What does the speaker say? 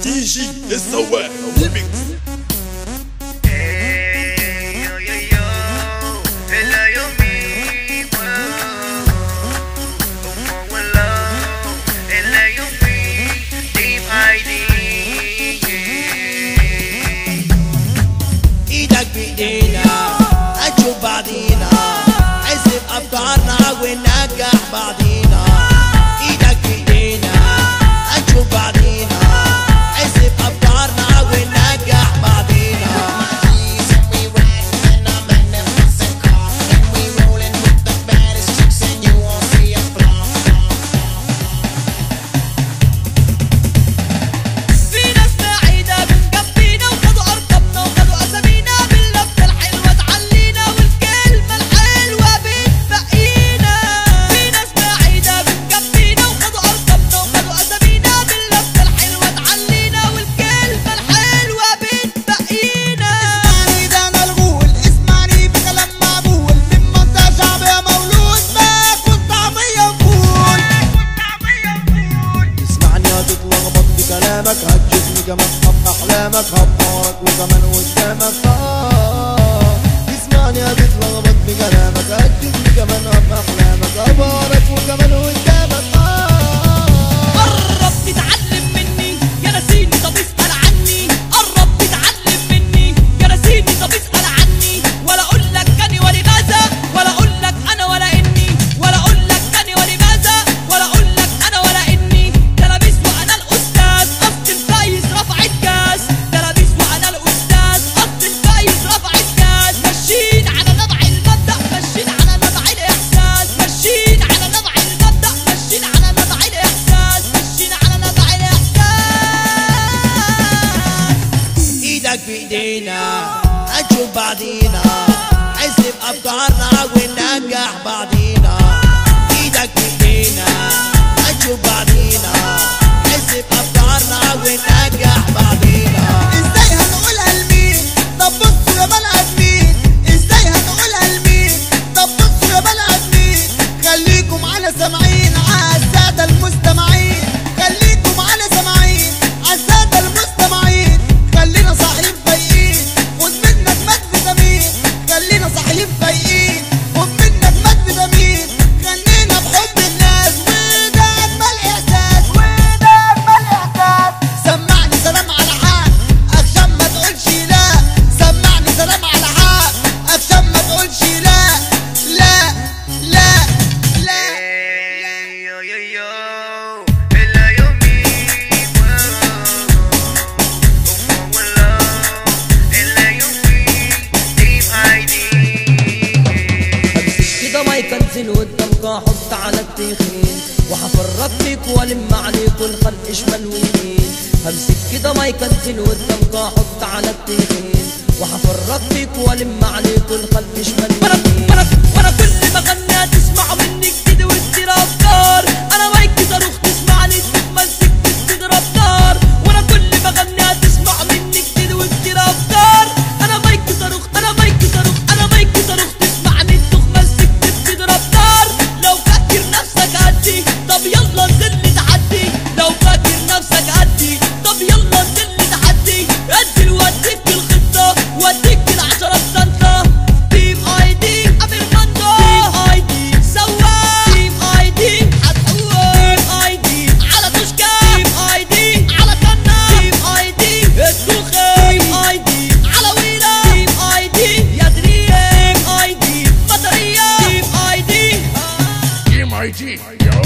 دي جي السواق ريميكس. ايدك بايدينا هنشوف بعضينا، عزف افكارنا وننجح بعضينا. ايدك بايدينا هنشوف بعضينا، عزف افكارنا وننجح بعضينا. هتجيبني كمان في احلامك، هبهرك وكمان قدامك. اسمعني هتتلخبط بكلامك، هتجيبني كمان في احلامك، هبهرك وكمان قدامك. قرب تتعلم مني يا ناسيني، طب اسأل عني. قرب تتعلم مني يا ناسيني، طب اسأل عني. ولا اقول لك كاني ولماذا، ولا اقول لك انا ولا اني، ولا اقول لك كاني ولماذا، ولا اقول لك انا ولا اني. تلاميذ وانا الاستاذ، قصد الفايز رفع الكاس. تلاميذ وانا الاستاذ، قصد الفايز رفع الكاس. ماشيين على نبع المبدأ، ماشيين على نبع الاحساس. ماشيين على نبع المبدأ، ماشيين على نبع الاحساس. ماشيين على نبع الاحساس. ايدك بايدينا هنشوف بعضينا، عزف افكارنا وننجح بعضينا. ايدك بايدينا هنشوف بعضينا، عزف افكارنا وننجح بعضينا. ازاي هنقولها لمين؟ طب بصوا يا بني ادمين، ازاي هنقولها لمين؟ طب بصوا يا بني ادمين، خليكم على سامعين عالسادة المستمعين، خليكم على سامعين عالسادة المستمعين. خلينا صاحيين فايقين، خد منك مد فيتامين. خلينا صاحيين فايقين، خد منك مد فيتامين. غنينا بحب الناس وده اجمل احساس، وده اجمل احساس. سمعني سلام على حق عشان ما تقولش لا، سمعني سلام على حق عشان ما تقولش لا. لا لا لا كده ما يكنزل قدامك، احط على التخين وهفرط فيك والم عليك والخلق شمال ويمين. همسك كده ما يكنزل قدامك، احط على التخين وهفرط فيك والم عليك والخلق شمال ويمين. وانا كل ما غنى تسمعوا مني جديد وكتير افكار. انا مايكي صاروخ تسمعني تتمسك تضرب نار. وانا كل ما غنى تسمعوا مني جديد وكتير افكار. انا مايكي صاروخ، انا مايكي صاروخ، انا مايكي صاروخ تسمعني تتمسك تضرب نار. لو فاكر نفسك قدي، طب يلا انزل لي تحدي. لو فاكر نفسك قدي، طب يلا انزل لي تحدي. انزل واديك الخطه واديك العشرة بسنطه. تيم اي دي ابرماندو، تيم اي دي سواق، تيم اي دي هتحول، تيم اي دي على توشكا، تيم اي دي على كنا، تيم اي دي الدوخه، تيم اي دي على ويلا، تيم اي دي يا دريم، تيم اي دي بطاريه، تيم اي دي MIG, yo.